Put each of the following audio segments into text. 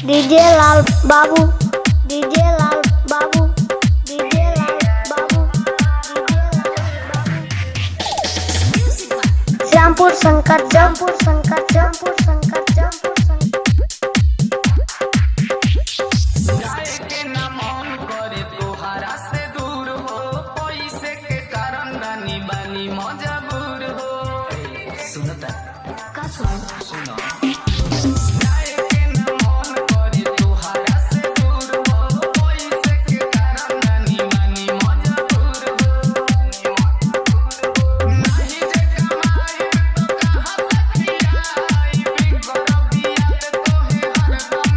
DJ लाल बाबू, DJ लाल बाबू, DJ लाल बाबू, श्यामपुर शंकर, श्यामपुर शंकर, श्यामपुर शंकर, श्यामपुर शंकर। जाए के ना मन करे तोहरा से दूर हो, पैसे के कारण रानी बानी मजबूर हो। सुनता का सुनो जाए के ना मन करे तोहरा से दूर हो, पैसे के कारण रानी बानी मजबूर हो। नहीं जे कमाई तो कहाँ से खियाई, बिगड़ दिया तोहे हरदम।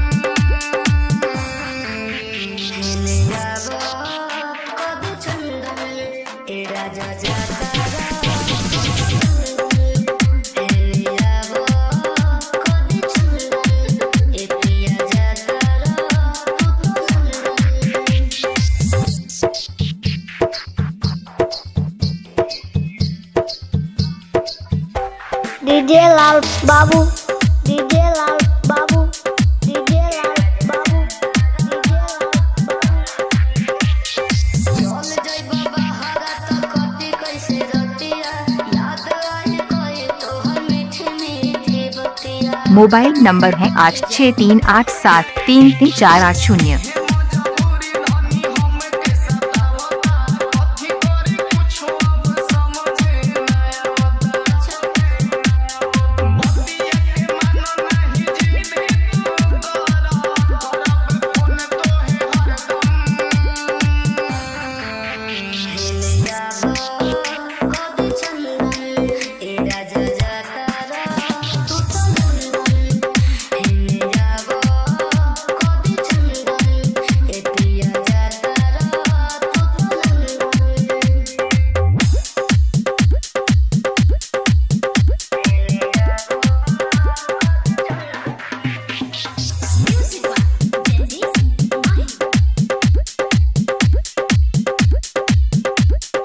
डीजे लाल बाबू, डीजे लाल बाबू, डीजे लाल बाबू, डीजे लाल बाबू। मोबाइल नंबर है 8638733480।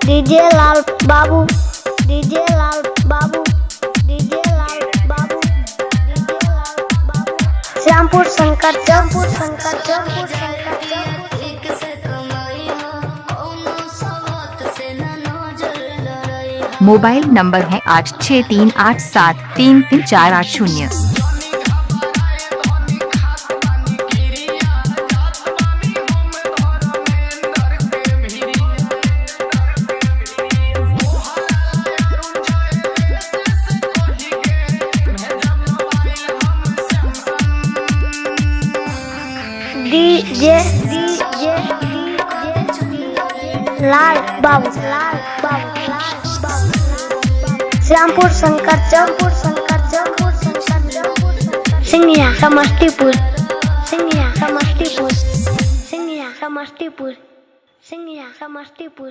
डीजे लाल बाबू, डीजे लाल बाबू, डीजे लाल बाबू, डीजे लाल बाबू। श्यामपुर शंकर, श्यामपुर शंकर, श्यामपुर शंकर। मोबाइल नंबर है 8638733480। डीजे डीजे लाल बाबू, लाल बाबू, लाल बाबू। श्यामपुर शंकर, श्यामपुर शंकर, श्यामपुर शंकर, श्यामपुर शंकर। सिंघिया समस्तीपुर, सिंघिया समस्तीपुर, सिंघिया समस्तीपुर, सिंघिया समस्तीपुर।